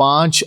5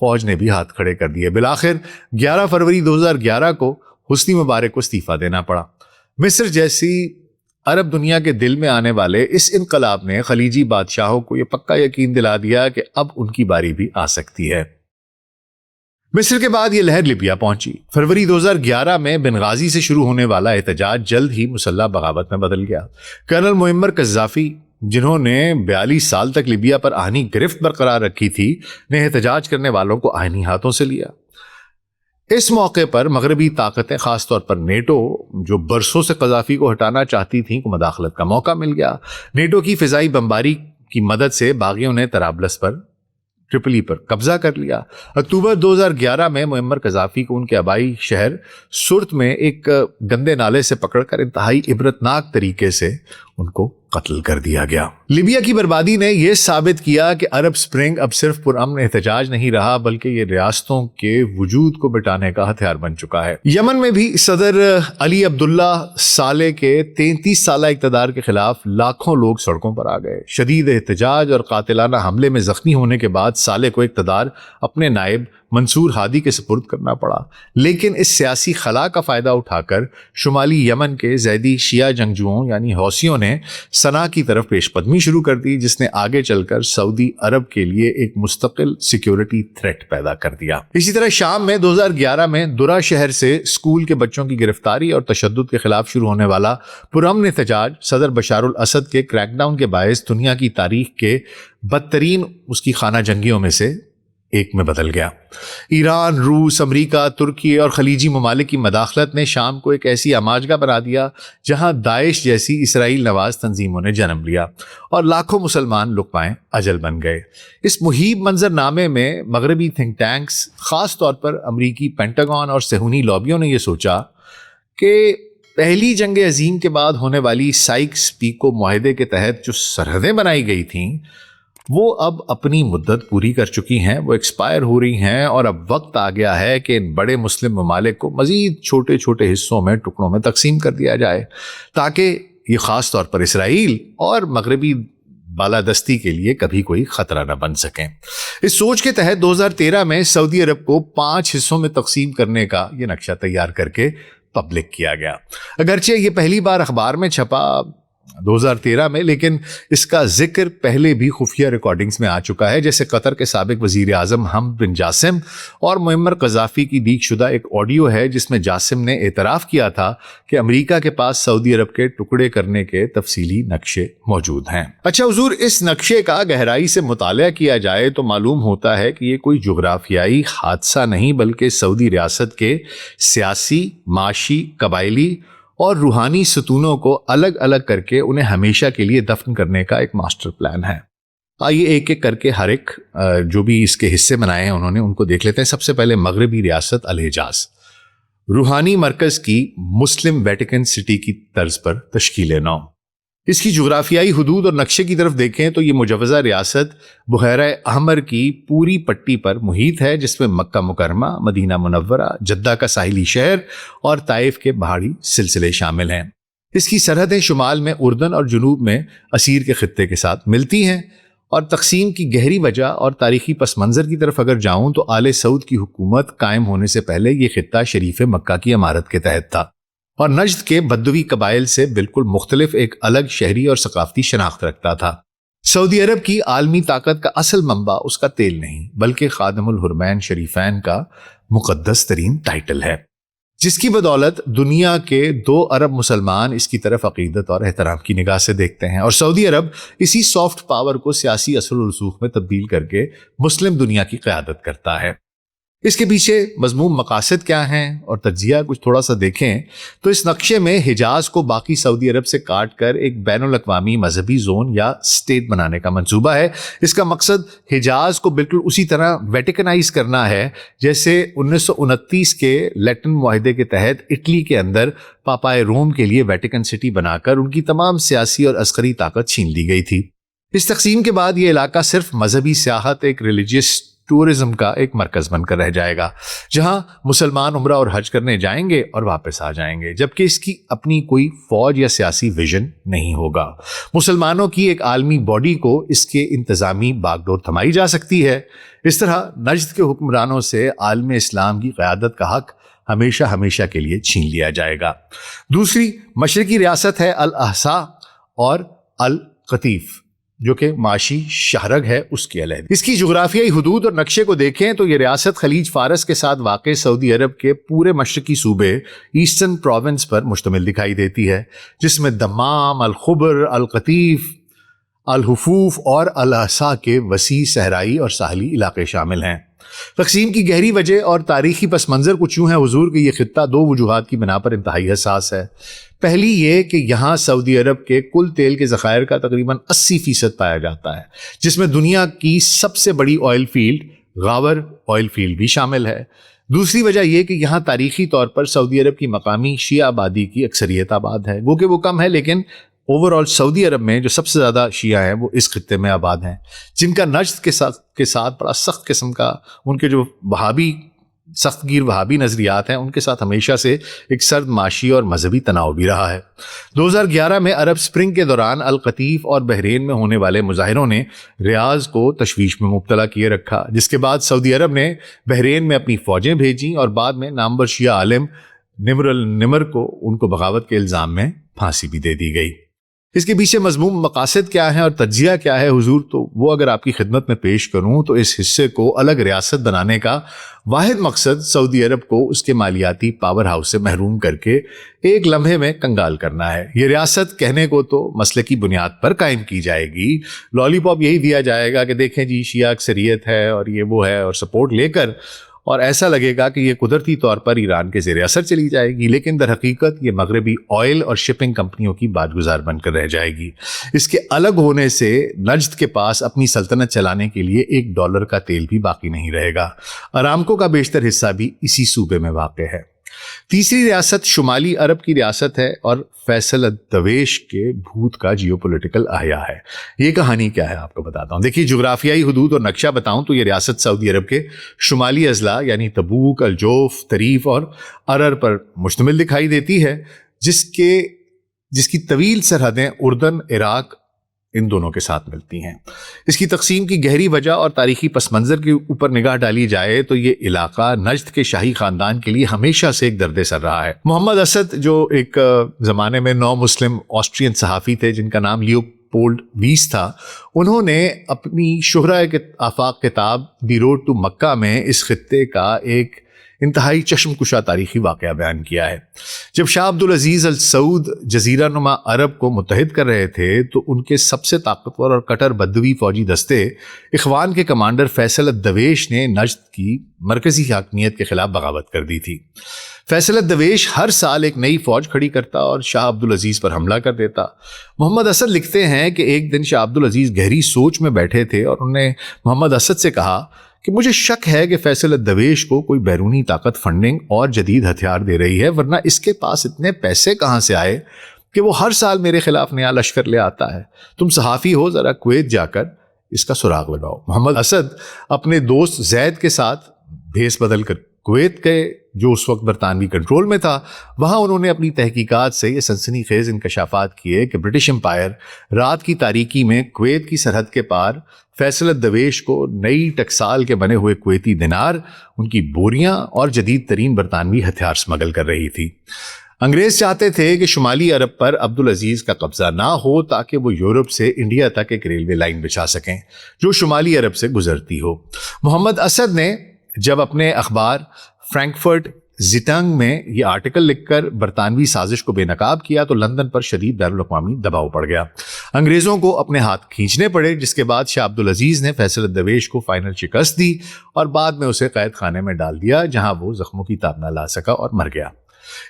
فوج نے بھی ہاتھ کھڑے کر دیے۔ بالآخر 11 فروری 2011 کو حسنی مبارک کو استعفیٰ دینا پڑا۔ مصر جیسی عرب دنیا کے دل میں آنے والے اس انقلاب نے خلیجی بادشاہوں کو یہ پکا یقین دلا دیا کہ اب ان کی باری بھی آ سکتی ہے۔ مصر کے بعد یہ لہر لیبیا پہنچی۔ فروری 2011 میں بنغازی سے شروع ہونے والا احتجاج جلد ہی مسلح بغاوت میں بدل گیا۔ کرنل معمر قذافی، جنہوں نے 42 سال تک لیبیا پر آہنی گرفت برقرار رکھی تھی، نے احتجاج کرنے والوں کو آہنی ہاتھوں سے لیا۔ اس موقع پر مغربی طاقتیں، خاص طور پر نیٹو، جو برسوں سے قذافی کو ہٹانا چاہتی تھیں، کو مداخلت کا موقع مل گیا۔ نیٹو کی فضائی بمباری کی مدد سے باغیوں نے طرابلس پر، ٹرپلی پر قبضہ کر لیا۔ اکتوبر 2011 میں معمر قذافی کو ان کے آبائی شہر سرت میں ایک گندے نالے سے پکڑ کر انتہائی عبرتناک طریقے سے ان کو قتل کر دیا گیا۔ لیبیا کی بربادی نے یہ ثابت کیا کہ عرب سپرنگ اب صرف پرامن احتجاج نہیں رہا، بلکہ یہ ریاستوں کے وجود کو مٹانے کا ہتھیار بن چکا ہے۔ یمن میں بھی صدر علی عبداللہ صالح کے 33 سالہ اقتدار کے خلاف لاکھوں لوگ سڑکوں پر آ گئے۔ شدید احتجاج اور قاتلانہ حملے میں زخمی ہونے کے بعد صالح کو اقتدار اپنے نائب منصور ہادی کے سپرد کرنا پڑا، لیکن اس سیاسی خلا کا فائدہ اٹھا کر شمالی یمن کے زیدی شیعہ جنگجوؤں یعنی حوثیوں نے صنعاء کی طرف پیش قدمی شروع کر دی، جس نے آگے چل کر سعودی عرب کے لیے ایک مستقل سیکیورٹی تھریٹ پیدا کر دیا۔ اسی طرح شام میں 2011 میں درہ شہر سے اسکول کے بچوں کی گرفتاری اور تشدد کے خلاف شروع ہونے والا پرامن احتجاج صدر بشار الاسد کے کریک ڈاؤن کے باعث دنیا کی تاریخ کے بدترین اس کی خانہ جنگیوں میں سے ایک میں بدل گیا۔ ایران، روس، امریکہ، ترکی اور خلیجی ممالک کی مداخلت نے شام کو ایک ایسی آماجگاہ بنا دیا جہاں داعش جیسی اسرائیل نواز تنظیموں نے جنم لیا اور لاکھوں مسلمان لقمائے اجل بن گئے۔ اس مہیب منظر نامے میں مغربی تھنک ٹینکس، خاص طور پر امریکی پینٹاگون اور صہیونی لابیوں نے یہ سوچا کہ پہلی جنگ عظیم کے بعد ہونے والی سائکس پیکو معاہدے کے تحت جو سرحدیں بنائی گئی تھیں وہ اب اپنی مدت پوری کر چکی ہیں، وہ ایکسپائر ہو رہی ہیں، اور اب وقت آ گیا ہے کہ ان بڑے مسلم ممالک کو مزید چھوٹے چھوٹے حصوں میں، ٹکڑوں میں تقسیم کر دیا جائے، تاکہ یہ خاص طور پر اسرائیل اور مغربی بالادستی کے لیے کبھی کوئی خطرہ نہ بن سکیں۔ اس سوچ کے تحت 2013 میں سعودی عرب کو 5 حصوں میں تقسیم کرنے کا یہ نقشہ تیار کر کے پبلک کیا گیا۔ اگرچہ یہ پہلی بار اخبار میں چھپا 2013 میں، لیکن اس کا ذکر پہلے بھی خفیہ ریکارڈنگز میں آ چکا ہے، جیسے قطر کے سابق وزیر اعظم حمد بن جاسم اور معمر قذافی کی لیک شدہ ایک آڈیو ہے جس میں جاسم نے اعتراف کیا تھا کہ امریکہ کے پاس سعودی عرب کے ٹکڑے کرنے کے تفصیلی نقشے موجود ہیں۔ اچھا حضور، اس نقشے کا گہرائی سے مطالعہ کیا جائے تو معلوم ہوتا ہے کہ یہ کوئی جغرافیائی حادثہ نہیں، بلکہ سعودی ریاست کے سیاسی، معاشی، قبائلی اور روحانی ستونوں کو الگ الگ کر کے انہیں ہمیشہ کے لیے دفن کرنے کا ایک ماسٹر پلان ہے۔ آئیے ایک ایک کر کے ہر ایک جو بھی اس کے حصے بنائے ہیں انہوں نے ان کو دیکھ لیتے ہیں۔ سب سے پہلے مغربی ریاست الحجاز، روحانی مرکز کی مسلم ویٹیکن سٹی کی طرز پر تشکیل نو۔ اس کی جغرافیائی حدود اور نقشے کی طرف دیکھیں تو یہ مجوزہ ریاست بحیرہ احمر کی پوری پٹی پر محیط ہے، جس میں مکہ مکرمہ، مدینہ منورہ، جدہ کا ساحلی شہر اور طائف کے پہاڑی سلسلے شامل ہیں۔ اس کی سرحدیں شمال میں اردن اور جنوب میں اسیر کے خطے کے ساتھ ملتی ہیں، اور تقسیم کی گہری وجہ اور تاریخی پس منظر کی طرف اگر جاؤں تو آل سعود کی حکومت قائم ہونے سے پہلے یہ خطہ شریف مکہ کی امارت کے تحت تھا اور نجد کے بدوی قبائل سے بالکل مختلف ایک الگ شہری اور ثقافتی شناخت رکھتا تھا۔ سعودی عرب کی عالمی طاقت کا اصل منبع اس کا تیل نہیں، بلکہ خادم الحرمین شریفین کا مقدس ترین ٹائٹل ہے، جس کی بدولت دنیا کے 2 ارب مسلمان اس کی طرف عقیدت اور احترام کی نگاہ سے دیکھتے ہیں، اور سعودی عرب اسی سافٹ پاور کو سیاسی اثر و رسوخ میں تبدیل کر کے مسلم دنیا کی قیادت کرتا ہے۔ اس کے پیچھے مضمون مقاصد کیا ہیں اور تجزیہ کچھ تھوڑا سا دیکھیں تو اس نقشے میں حجاز کو باقی سعودی عرب سے کاٹ کر ایک بین الاقوامی مذہبی زون یا اسٹیٹ بنانے کا منصوبہ ہے۔ اس کا مقصد حجاز کو بالکل اسی طرح ویٹیکنائز کرنا ہے جیسے 1929 کے لیٹن معاہدے کے تحت اٹلی کے اندر پاپائے روم کے لیے ویٹیکن سٹی بنا کر ان کی تمام سیاسی اور عسکری طاقت چھین لی گئی تھی۔ اس تقسیم کے بعد یہ علاقہ صرف مذہبی سیاحت، ایک ریلیجیس ٹورزم کا ایک مرکز بن کر رہ جائے گا، جہاں مسلمان عمرہ اور حج کرنے جائیں گے اور واپس آ جائیں گے، جبکہ اس کی اپنی کوئی فوج یا سیاسی ویژن نہیں ہوگا۔ مسلمانوں کی ایک عالمی باڈی کو اس کے انتظامی باغ ڈور تھمائی جا سکتی ہے۔ اس طرح نجد کے حکمرانوں سے عالم اسلام کی قیادت کا حق ہمیشہ ہمیشہ کے لیے چھین لیا جائے گا۔ دوسری مشرقی ریاست ہے الاحساء اور القطیف، جو کہ معاشی شہرگ ہے اس کے علیحدہ۔ اس کی جغرافیائی حدود اور نقشے کو دیکھیں تو یہ ریاست خلیج فارس کے ساتھ واقع سعودی عرب کے پورے مشرقی صوبے ایسٹرن پروونس پر مشتمل دکھائی دیتی ہے، جس میں دمام، الخبر، القطیف، الحفوف اور الاحساء کے وسیع صحرائی اور ساحلی علاقے شامل ہیں۔ تقسیم کی گہری وجہ اور تاریخی پس منظر کچھ یوں ہے حضور کہ یہ خطہ دو وجوہات کی بنا پر انتہائی حساس ہے۔ پہلی یہ کہ یہاں سعودی عرب کے کل تیل کے ذخائر کا تقریباً 80% پایا جاتا ہے، جس میں دنیا کی سب سے بڑی آئل فیلڈ غاور آئل فیلڈ بھی شامل ہے۔ دوسری وجہ یہ کہ یہاں تاریخی طور پر سعودی عرب کی مقامی شیعہ آبادی کی اکثریت آباد ہے، گو کہ وہ کم ہے لیکن اوورآل سعودی عرب میں جو سب سے زیادہ شیعہ ہیں وہ اس خطے میں آباد ہیں، جن کا نجد کے ساتھ بڑا سخت قسم کا ان کے جو وہابی سخت گیر وہابی نظریات ہیں ان کے ساتھ ہمیشہ سے ایک سرد معاشی اور مذہبی تناؤ بھی رہا ہے۔ 2011 میں عرب سپرنگ کے دوران القطیف اور بحرین میں ہونے والے مظاہروں نے ریاض کو تشویش میں مبتلا کیے رکھا، جس کے بعد سعودی عرب نے بحرین میں اپنی فوجیں بھیجیں اور بعد میں نامور شیعہ عالم نمر النمر کو ان کو بغاوت کے الزام میں پھانسی بھی دے دی گئی۔ اس کے پیچھے مضمون مقاصد کیا ہیں اور تجزیہ کیا ہے حضور، تو وہ اگر آپ کی خدمت میں پیش کروں تو اس حصے کو الگ ریاست بنانے کا واحد مقصد سعودی عرب کو اس کے مالیاتی پاور ہاؤس سے محروم کر کے ایک لمحے میں کنگال کرنا ہے۔ یہ ریاست کہنے کو تو مسئلے کی بنیاد پر قائم کی جائے گی، لالی پاپ یہی دیا جائے گا کہ دیکھیں جی شیعہ اکثریت ہے اور یہ وہ ہے اور سپورٹ لے کر، اور ایسا لگے گا کہ یہ قدرتی طور پر ایران کے زیر اثر چلی جائے گی، لیکن در حقیقت یہ مغربی آئل اور شپنگ کمپنیوں کی بادگزار بن کر رہ جائے گی۔ اس کے الگ ہونے سے نجد کے پاس اپنی سلطنت چلانے کے لیے $1 کا تیل بھی باقی نہیں رہے گا۔ ارامکو کا بیشتر حصہ بھی اسی صوبے میں واقع ہے۔ تیسری ریاست شمالی عرب کی ریاست ہے اور فیصل الدویش کے بھوت کا جیو پولیٹیکل احیاء ہے۔ یہ کہانی کیا ہے آپ کو بتاتا ہوں۔ دیکھیے جغرافیائی حدود اور نقشہ بتاؤں تو یہ ریاست سعودی عرب کے شمالی اضلاع یعنی تبوک، الجوف، طریف اور ارر پر مشتمل دکھائی دیتی ہے، جس کی طویل سرحدیں اردن، عراق ان دونوں کے ساتھ ملتی ہیں۔ اس کی تقسیم کی گہری وجہ اور تاریخی پس منظر کے اوپر نگاہ ڈالی جائے تو یہ علاقہ نجد کے شاہی خاندان کے لیے ہمیشہ سے ایک درد سر رہا ہے۔ محمد اسد جو ایک زمانے میں نو مسلم آسٹرین صحافی تھے جن کا نام لیوپولڈ ویس تھا، انہوں نے اپنی شہرہ آفاق کتاب دی روڈ ٹو مکہ میں اس خطے کا ایک انتہائی چشم کشا تاریخی واقعہ بیان کیا ہے۔ جب شاہ عبدالعزیز السعود جزیرہ نما عرب کو متحد کر رہے تھے تو ان کے سب سے طاقتور اور کٹر بدوی فوجی دستے اخوان کے کمانڈر فیصل الدویش نے نجد کی مرکزی حاکمیت کے خلاف بغاوت کر دی تھی۔ فیصل الدویش ہر سال ایک نئی فوج کھڑی کرتا اور شاہ عبدالعزیز پر حملہ کر دیتا۔ محمد اسد لکھتے ہیں کہ ایک دن شاہ عبدالعزیز گہری سوچ میں بیٹھے تھے اور انہوں نے محمد اسد سے کہا کہ مجھے شک ہے کہ فیصل الدویش کو کوئی بیرونی طاقت فنڈنگ اور جدید ہتھیار دے رہی ہے، ورنہ اس کے پاس اتنے پیسے کہاں سے آئے کہ وہ ہر سال میرے خلاف نیا لشکر لے آتا ہے۔ تم صحافی ہو، ذرا کویت جا کر اس کا سراغ لگاؤ۔ محمد اسد اپنے دوست زید کے ساتھ بھیس بدل کر کویت گئے جو اس وقت برطانوی کنٹرول میں تھا۔ وہاں انہوں نے اپنی تحقیقات سے یہ سنسنی خیز انکشافات کیے کہ برٹش امپائر رات کی تاریکی میں کویت کی سرحد کے پار فیصل الدویش کو نئی ٹکسال کے بنے ہوئے کویتی دینار، ان کی بوریاں اور جدید ترین برطانوی ہتھیار سمگل کر رہی تھی۔ انگریز چاہتے تھے کہ شمالی عرب پر عبدالعزیز کا قبضہ نہ ہو تاکہ وہ یورپ سے انڈیا تک ایک ریلوے لائن بچھا سکیں جو شمالی عرب سے گزرتی ہو۔ محمد اسد نے جب اپنے اخبار فرینکفرٹ زیٹنگ میں یہ آرٹیکل لکھ کر برطانوی سازش کو بے نقاب کیا تو لندن پر شدید بین الاقوامی دباؤ پڑ گیا۔ انگریزوں کو اپنے ہاتھ کھینچنے پڑے، جس کے بعد شاہ عبدالعزیز نے فیصل الدویش کو فائنل شکست دی اور بعد میں اسے قید خانے میں ڈال دیا جہاں وہ زخموں کی تاب نہ لا سکا اور مر گیا۔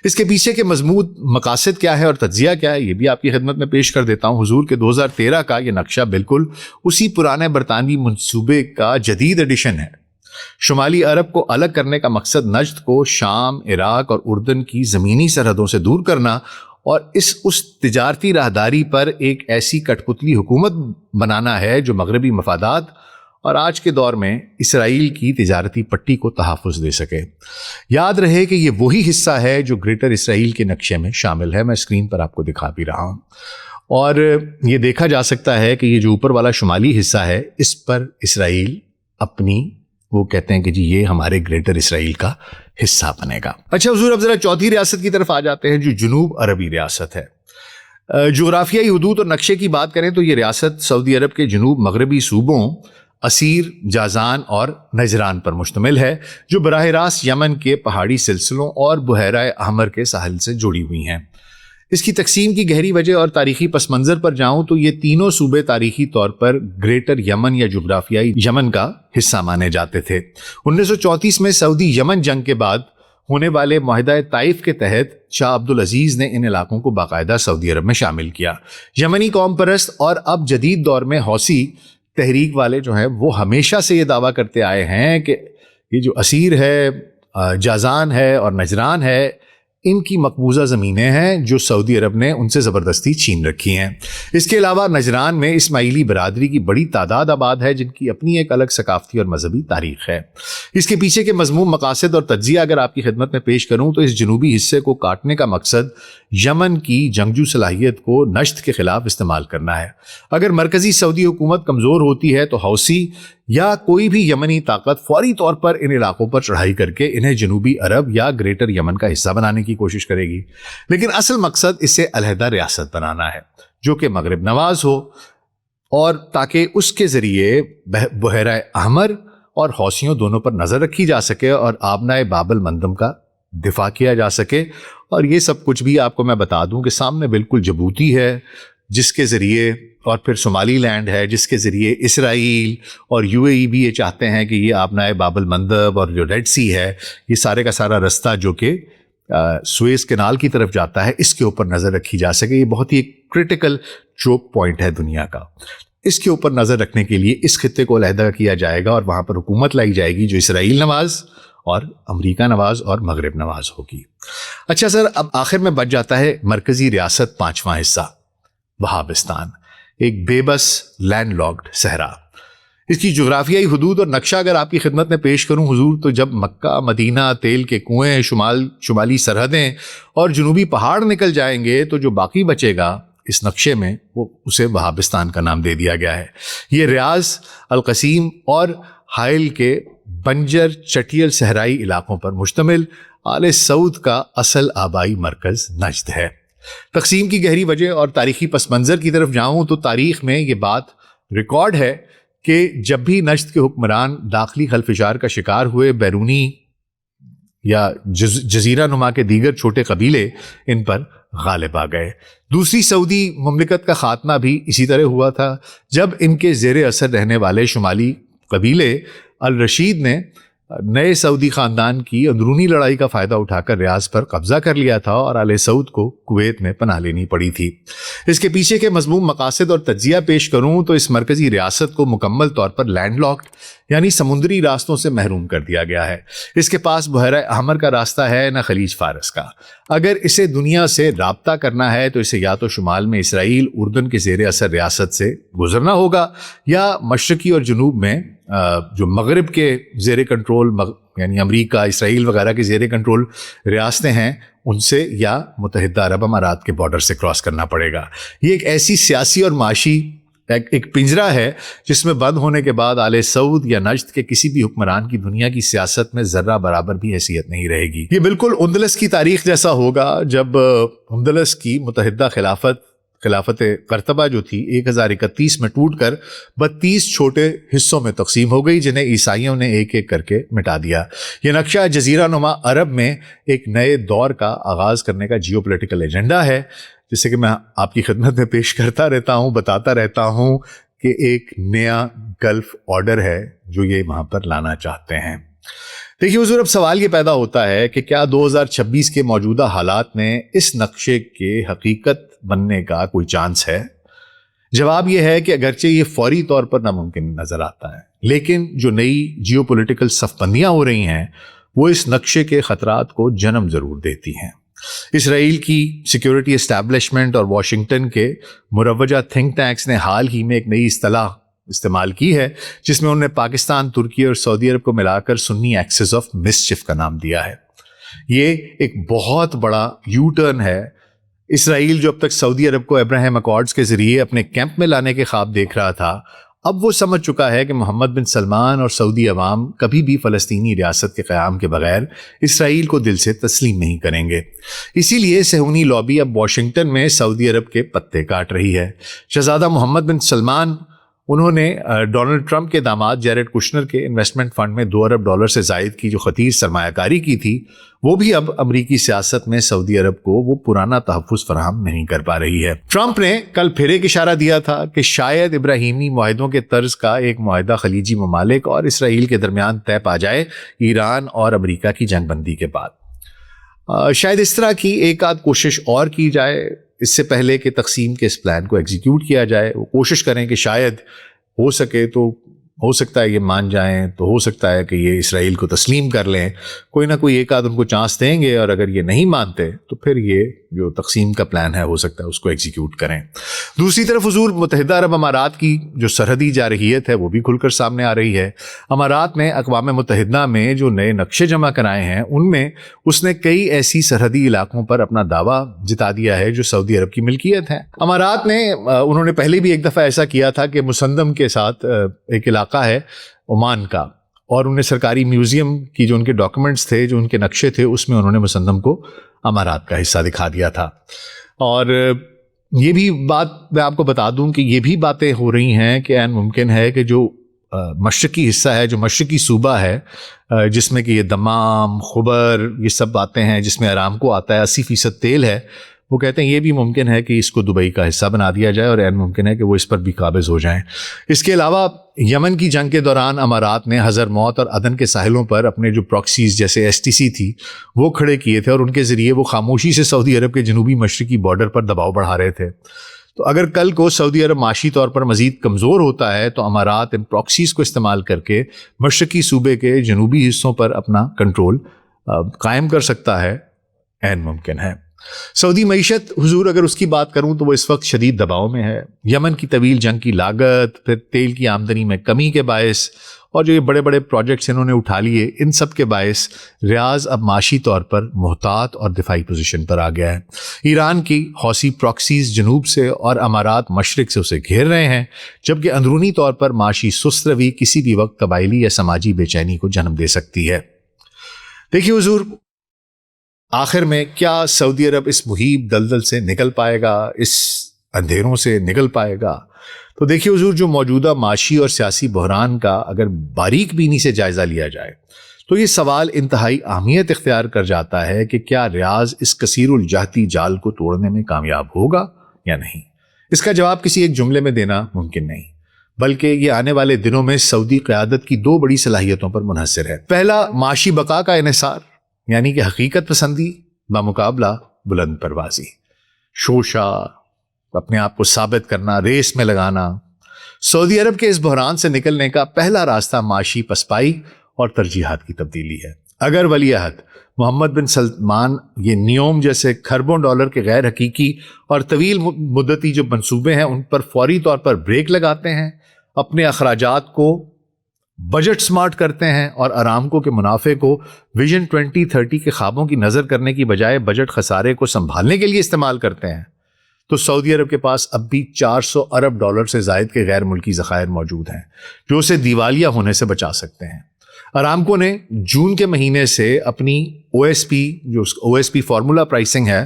اس کے پیچھے کے مضمون مقاصد کیا ہے اور تجزیہ کیا ہے یہ بھی آپ کی خدمت میں پیش کر دیتا ہوں حضور۔ کے 2013 کا یہ نقشہ بالکل اسی پرانے برطانوی منصوبے کا جدید ایڈیشن ہے۔ شمالی عرب کو الگ کرنے کا مقصد نجد کو شام، عراق اور اردن کی زمینی سرحدوں سے دور کرنا اور اس تجارتی راہداری پر ایک ایسی کٹ پتلی حکومت بنانا ہے جو مغربی مفادات اور آج کے دور میں اسرائیل کی تجارتی پٹی کو تحفظ دے سکے۔ یاد رہے کہ یہ وہی حصہ ہے جو گریٹر اسرائیل کے نقشے میں شامل ہے، میں اسکرین پر آپ کو دکھا بھی رہا ہوں، اور یہ دیکھا جا سکتا ہے کہ یہ جو اوپر والا شمالی حصہ ہے اس پر اسرائیل اپنی وہ کہتے ہیں کہ جی یہ ہمارے گریٹر اسرائیل کا حصہ بنے گا۔ اچھا حضور، اب ذرا چوتھی ریاست کی طرف آ جاتے ہیں جو جنوب عربی ریاست ہے۔ جغرافیائی حدود اور نقشے کی بات کریں تو یہ ریاست سعودی عرب کے جنوب مغربی صوبوں عسیر، جازان اور نجران پر مشتمل ہے، جو براہ راست یمن کے پہاڑی سلسلوں اور بحیرہ احمر کے ساحل سے جڑی ہوئی ہیں۔ اس کی تقسیم کی گہری وجہ اور تاریخی پس منظر پر جاؤں تو یہ تینوں صوبے تاریخی طور پر گریٹر یمن یا جغرافیائی یمن کا حصہ مانے جاتے تھے۔ 1934 میں سعودی یمن جنگ کے بعد ہونے والے معاہدہ طائف کے تحت شاہ عبدالعزیز نے ان علاقوں کو باقاعدہ سعودی عرب میں شامل کیا۔ یمنی قوم پرست اور اب جدید دور میں حوثی تحریک والے جو ہیں وہ ہمیشہ سے یہ دعویٰ کرتے آئے ہیں کہ یہ جو عسیر ہے، جازان ہے اور نجران ہے، ان کی مقبوضہ زمینیں ہیں جو سعودی عرب نے ان سے زبردستی چھین رکھی ہیں۔ اس کے علاوہ نجران میں اسماعیلی برادری کی بڑی تعداد آباد ہے جن کی اپنی ایک الگ ثقافتی اور مذہبی تاریخ ہے۔ اس کے پیچھے کے مضمون مقاصد اور تجزیہ اگر آپ کی خدمت میں پیش کروں تو اس جنوبی حصے کو کاٹنے کا مقصد یمن کی جنگجو صلاحیت کو نشت کے خلاف استعمال کرنا ہے۔ اگر مرکزی سعودی حکومت کمزور ہوتی ہے تو حوثی یا کوئی بھی یمنی طاقت فوری طور پر ان علاقوں پر چڑھائی کر کے انہیں جنوبی عرب یا گریٹر یمن کا حصہ بنانے کی کوشش کرے گی، لیکن اصل مقصد اسے علیحدہ ریاست بنانا ہے جو کہ مغرب نواز ہو، اور تاکہ اس کے ذریعے بحیرہ احمر اور حوثیوں دونوں پر نظر رکھی جا سکے اور آبنائے باب المندم کا دفاع کیا جا سکے۔ اور یہ سب کچھ بھی آپ کو میں بتا دوں کہ سامنے بالکل جبوتی ہے جس کے ذریعے، اور پھر صومالی لینڈ ہے جس کے ذریعے اسرائیل اور یو اے ای بھی یہ چاہتے ہیں کہ یہ آبنائے باب المندب اور جو ریڈ سی ہے، یہ سارے کا سارا رستہ جو کہ سویز کینال کی طرف جاتا ہے، اس کے اوپر نظر رکھی جا سکے۔ یہ بہت ہی کرٹیکل چوک پوائنٹ ہے دنیا کا۔ اس کے اوپر نظر رکھنے کے لیے اس خطے کو علیحدہ کیا جائے گا اور وہاں پر حکومت لائی جائے گی جو اسرائیل نواز اور امریکہ نواز اور مغرب نواز ہوگی۔ اچھا سر، اب آخر میں بچ جاتا ہے مرکزی ریاست پانچواں حصہ، وہابستان، ایک بے بس لینڈ لاکڈ صحرا۔ اس کی جغرافیائی حدود اور نقشہ اگر آپ کی خدمت میں پیش کروں حضور، تو جب مکہ، مدینہ، تیل کے کنویں، شمالی سرحدیں اور جنوبی پہاڑ نکل جائیں گے تو جو باقی بچے گا اس نقشے میں وہ اسے وہابستان کا نام دے دیا گیا ہے۔ یہ ریاض، القصیم اور حائل کے بنجر چٹیل صحرائی علاقوں پر مشتمل آل سعود کا اصل آبائی مرکز نجد ہے۔ تقسیم کی گہری وجہ اور تاریخی پس منظر کی طرف جاؤں تو تاریخ میں یہ بات ریکارڈ ہے کہ جب بھی نجد کے حکمران داخلی خلفشار کا شکار ہوئے، بیرونی یا جزیرہ نما کے دیگر چھوٹے قبیلے ان پر غالب آ گئے۔ دوسری سعودی مملکت کا خاتمہ بھی اسی طرح ہوا تھا جب ان کے زیر اثر رہنے والے شمالی قبیلے الرشید نے نئے سعودی خاندان کی اندرونی لڑائی کا فائدہ اٹھا کر ریاض پر قبضہ کر لیا تھا اور آل سعود کو کویت میں پناہ لینی پڑی تھی۔ اس کے پیچھے کے مضمون مقاصد اور تجزیہ پیش کروں تو اس مرکزی ریاست کو مکمل طور پر لینڈ لاکڈ یعنی سمندری راستوں سے محروم کر دیا گیا ہے۔ اس کے پاس بحیرہ احمر کا راستہ ہے نہ خلیج فارس کا۔ اگر اسے دنیا سے رابطہ کرنا ہے تو اسے یا تو شمال میں اسرائیل، اردن کے زیر اثر ریاست سے گزرنا ہوگا، یا مشرقی اور جنوب میں جو مغرب کے زیر کنٹرول یعنی امریکہ، اسرائیل وغیرہ کے زیر کنٹرول ریاستیں ہیں ان سے، یا متحدہ عرب امارات کے بارڈر سے کراس کرنا پڑے گا۔ یہ ایک ایسی سیاسی اور معاشی ایک پنجرہ ہے جس میں بند ہونے کے بعد آل سعود یا نجد کے کسی بھی حکمران کی دنیا کی سیاست میں ذرہ برابر بھی حیثیت نہیں رہے گی۔ یہ بالکل اندلس کی تاریخ جیسا ہوگا جب اندلس کی متحدہ خلافت قرطبہ جو تھی 1031 میں ٹوٹ کر 32 چھوٹے حصوں میں تقسیم ہو گئی جنہیں عیسائیوں نے ایک ایک کر کے مٹا دیا۔ یہ نقشہ جزیرہ نما عرب میں ایک نئے دور کا آغاز کرنے کا جیو پولیٹیکل ایجنڈا ہے، جسے کہ میں آپ کی خدمت میں پیش کرتا رہتا ہوں، بتاتا رہتا ہوں کہ ایک نیا گلف آرڈر ہے جو یہ وہاں پر لانا چاہتے ہیں۔ دیکھیے حضور، اب سوال یہ پیدا ہوتا ہے کہ کیا 2026 کے موجودہ حالات میں اس نقشے کے حقیقت بننے کا کوئی چانس ہے؟ جواب یہ ہے کہ اگرچہ یہ فوری طور پر ناممکن نظر آتا ہے، لیکن جو نئی جیو پولیٹیکل صف بندیاں ہو رہی ہیں وہ اس نقشے کے خطرات کو جنم ضرور دیتی ہیں۔ اسرائیل کی سیکیورٹی اسٹیبلشمنٹ اور واشنگٹن کے مروجہ تھنک ٹینکس نے حال ہی میں ایک نئی اصطلاح استعمال کی ہے جس میں انہوں نے پاکستان، ترکی اور سعودی عرب کو ملا کر سنی ایکسس آف مسچف کا نام دیا ہے۔ یہ ایک بہت بڑا یو ٹرن ہے۔ اسرائیل جو اب تک سعودی عرب کو ابراہیم اکارڈز کے ذریعے اپنے کیمپ میں لانے کے خواب دیکھ رہا تھا، اب وہ سمجھ چکا ہے کہ محمد بن سلمان اور سعودی عوام کبھی بھی فلسطینی ریاست کے قیام کے بغیر اسرائیل کو دل سے تسلیم نہیں کریں گے۔ اسی لیے صہیونی لابی اب واشنگٹن میں سعودی عرب کے پتے کاٹ رہی ہے۔ شہزادہ محمد بن سلمان انہوں نے ڈونلڈ ٹرمپ کے داماد جیرڈ کشنر کے انویسٹمنٹ فنڈ میں $2 ارب سے زائد کی جو خطیر سرمایہ کاری کی تھی، وہ بھی اب امریکی سیاست میں سعودی عرب کو وہ پرانا تحفظ فراہم نہیں کر پا رہی ہے۔ ٹرمپ نے کل پھر ایک اشارہ دیا تھا کہ شاید ابراہیمی معاہدوں کے طرز کا ایک معاہدہ خلیجی ممالک اور اسرائیل کے درمیان طے پا جائے ایران اور امریکہ کی جنگ بندی کے بعد۔ شاید اس طرح کی ایک آدھ کوشش اور کی جائے اس سے پہلے کہ تقسیم کے اس پلان کو ایگزیکیوٹ کیا جائے۔ وہ کوشش کریں کہ شاید ہو سکے تو ہو سکتا ہے یہ مان جائیں، تو ہو سکتا ہے کہ یہ اسرائیل کو تسلیم کر لیں، کوئی نہ کوئی ایک آدھ ان کو چانس دیں گے، اور اگر یہ نہیں مانتے تو پھر یہ جو تقسیم کا پلان ہے ہو سکتا ہے اس کو ایگزیکیوٹ کریں۔ دوسری طرف حضور متحدہ عرب امارات کی جو سرحدی جارحیت ہے وہ بھی کھل کر سامنے آ رہی ہے۔ امارات نے اقوام متحدہ میں جو نئے نقشے جمع کرائے ہیں ان میں اس نے کئی ایسی سرحدی علاقوں پر اپنا دعویٰ جتا دیا ہے جو سعودی عرب کی ملکیت ہے۔ امارات نے انہوں نے پہلے بھی ایک دفعہ ایسا کیا تھا کہ مسندم کے ساتھ ایک علاقہ ہے عمان کا، اور انہیں سرکاری میوزیم کی جو ان کے ڈاکومنٹس تھے، جو ان کے نقشے تھے، اس میں انہوں نے مسندم کو امارات کا حصہ دکھا دیا تھا۔ اور یہ بھی بات میں آپ کو بتا دوں کہ یہ بھی باتیں ہو رہی ہیں کہ عین ممکن ہے کہ جو مشرقی حصہ ہے، جو مشرقی صوبہ ہے جس میں کہ یہ دمام، خبر، یہ سب باتیں ہیں، جس میں ارامکو آتا ہے، 80% تیل ہے، وہ کہتے ہیں یہ بھی ممکن ہے کہ اس کو دبئی کا حصہ بنا دیا جائے، اور عین ممکن ہے کہ وہ اس پر بھی قابض ہو جائیں۔ اس کے علاوہ یمن کی جنگ کے دوران امارات نے حضرموت اور عدن کے ساحلوں پر اپنے جو پراکسیز جیسے STC تھی وہ کھڑے کیے تھے، اور ان کے ذریعے وہ خاموشی سے سعودی عرب کے جنوبی مشرقی بارڈر پر دباؤ بڑھا رہے تھے۔ تو اگر کل کو سعودی عرب معاشی طور پر مزید کمزور ہوتا ہے تو امارات ان پراکسیز کو استعمال کر کے مشرقی صوبے کے جنوبی حصوں پر اپنا کنٹرول قائم کر سکتا ہے، عین ممکن ہے۔ سعودی معیشت حضور اگر اس کی بات کروں تو وہ اس وقت شدید دباؤ میں ہے۔ یمن کی طویل جنگ کی لاگت، پھر تیل کی آمدنی میں کمی کے باعث، اور جو یہ بڑے بڑے پروجیکٹس انہوں نے اٹھا لیے، ان سب کے باعث ریاض اب معاشی طور پر محتاط اور دفاعی پوزیشن پر آ گیا ہے۔ ایران کی حوثی پراکسیز جنوب سے اور امارات مشرق سے اسے گھیر رہے ہیں، جبکہ اندرونی طور پر معاشی سست روی کسی بھی وقت قبائلی یا سماجی بے چینی کو جنم دے سکتی ہے۔ دیکھیے حضور، آخر میں کیا سعودی عرب اس محیط دلدل سے نکل پائے گا، اس اندھیروں سے نکل پائے گا؟ تو دیکھیے حضور، جو موجودہ معاشی اور سیاسی بحران کا اگر باریک بینی سے جائزہ لیا جائے تو یہ سوال انتہائی اہمیت اختیار کر جاتا ہے کہ کیا ریاض اس کثیر الجہتی جال کو توڑنے میں کامیاب ہوگا یا نہیں؟ اس کا جواب کسی ایک جملے میں دینا ممکن نہیں، بلکہ یہ آنے والے دنوں میں سعودی قیادت کی 2 بڑی صلاحیتوں پر منحصر ہے۔ پہلا، معاشی بقا کا انحصار، یعنی کہ حقیقت پسندی بمقابلہ بلند پروازی، شوشہ، اپنے آپ کو ثابت کرنا، ریس میں لگانا۔ سعودی عرب کے اس بحران سے نکلنے کا پہلا راستہ معاشی پسپائی اور ترجیحات کی تبدیلی ہے۔ اگر ولی عہد محمد بن سلمان یہ نیوم جیسے کھربوں ڈالر کے غیر حقیقی اور طویل مدتی جو منصوبے ہیں ان پر فوری طور پر بریک لگاتے ہیں، اپنے اخراجات کو بجٹ سمارٹ کرتے ہیں اور ارامکو کے منافع کو ویژن 2030 کے خوابوں کی نظر کرنے کی بجائے بجٹ خسارے کو سنبھالنے کے لیے استعمال کرتے ہیں، تو سعودی عرب کے پاس اب بھی $400 ارب سے زائد کے غیر ملکی ذخائر موجود ہیں جو اسے دیوالیہ ہونے سے بچا سکتے ہیں۔ ارامکو نے جون کے مہینے سے اپنی جو OSP فارمولا پرائسنگ ہے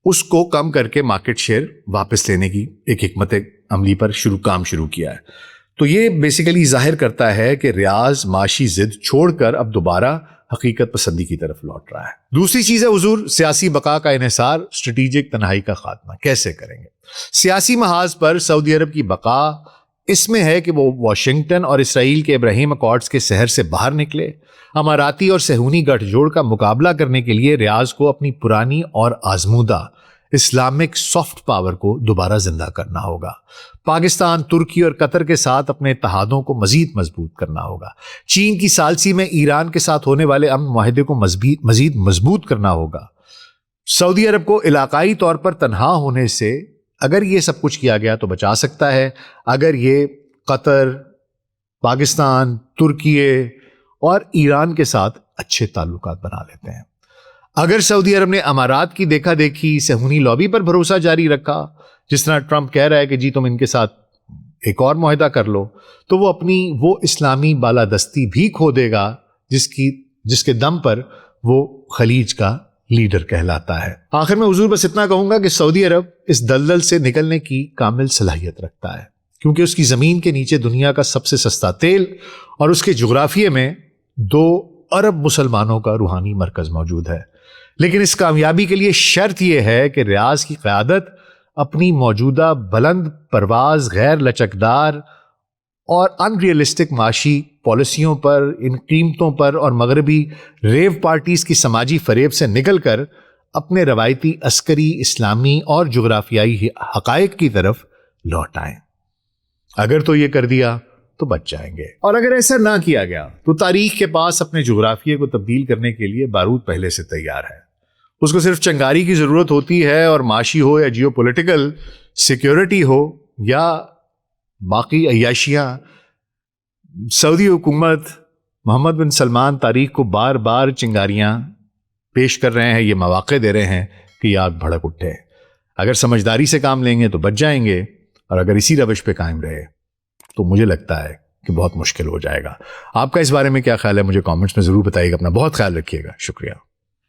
اس کو کم کر کے مارکیٹ شیئر واپس لینے کی ایک حکمت عملی پر کام شروع کیا ہے۔ تو یہ بیسیکلی ظاہر کرتا ہے کہ ریاض معاشی ضد چھوڑ کر اب دوبارہ حقیقت پسندی کی طرف لوٹ رہا ہے۔ دوسری چیز ہے حضور، سیاسی بقا کا انحصار، اسٹریٹجک تنہائی کا خاتمہ کیسے کریں گے؟ سیاسی محاذ پر سعودی عرب کی بقا اس میں ہے کہ وہ واشنگٹن اور اسرائیل کے ابراہیم اکارڈز کے سحر سے باہر نکلے۔ اماراتی اور صہیونی گٹھ جوڑ کا مقابلہ کرنے کے لیے ریاض کو اپنی پرانی اور آزمودہ اسلامک سافٹ پاور کو دوبارہ زندہ کرنا ہوگا۔ پاکستان، ترکی اور قطر کے ساتھ اپنے اتحادوں کو مزید مضبوط کرنا ہوگا۔ چین کی ثالثی میں ایران کے ساتھ ہونے والے امن معاہدے کو مزید مضبوط کرنا ہوگا۔ سعودی عرب کو علاقائی طور پر تنہا ہونے سے اگر یہ سب کچھ کیا گیا تو بچا سکتا ہے، اگر یہ قطر، پاکستان، ترکیے اور ایران کے ساتھ اچھے تعلقات بنا لیتے ہیں۔ اگر سعودی عرب نے امارات کی دیکھا دیکھی صہیونی لابی پر بھروسہ جاری رکھا، جس طرح ٹرمپ کہہ رہا ہے کہ جی تم ان کے ساتھ ایک اور معاہدہ کر لو، تو وہ اپنی وہ اسلامی بالادستی بھی کھو دے گا جس کے دم پر وہ خلیج کا لیڈر کہلاتا ہے۔ آخر میں حضور بس اتنا کہوں گا کہ سعودی عرب اس دلدل سے نکلنے کی کامل صلاحیت رکھتا ہے، کیونکہ اس کی زمین کے نیچے دنیا کا سب سے سستا تیل اور اس کے جغرافیے میں 2 ارب مسلمانوں کا روحانی مرکز موجود ہے۔ لیکن اس کامیابی کے لیے شرط یہ ہے کہ ریاض کی قیادت اپنی موجودہ بلند پرواز، غیر لچکدار اور ان ریئلسٹک معاشی پالیسیوں پر، ان قیمتوں پر اور مغربی ریو پارٹیز کی سماجی فریب سے نکل کر اپنے روایتی عسکری، اسلامی اور جغرافیائی حقائق کی طرف لوٹ آئیں۔ اگر تو یہ کر دیا تو بچ جائیں گے، اور اگر ایسا نہ کیا گیا تو تاریخ کے پاس اپنے جغرافیے کو تبدیل کرنے کے لیے بارود پہلے سے تیار ہے۔ اس کو صرف چنگاری کی ضرورت ہوتی ہے، اور معاشی ہو یا جیو پولیٹیکل سیکیورٹی ہو یا باقی عیاشیاں، سعودی حکومت، محمد بن سلمان تاریخ کو بار بار چنگاریاں پیش کر رہے ہیں، یہ مواقع دے رہے ہیں کہ یہ آگ بھڑک اٹھے۔ اگر سمجھداری سے کام لیں گے تو بچ جائیں گے، اور اگر اسی روش پہ قائم رہے تو مجھے لگتا ہے کہ بہت مشکل ہو جائے گا۔ آپ کا اس بارے میں کیا خیال ہے؟ مجھے کامنٹس میں ضرور بتائیے گا۔ اپنا بہت خیال رکھیے گا۔ شکریہ۔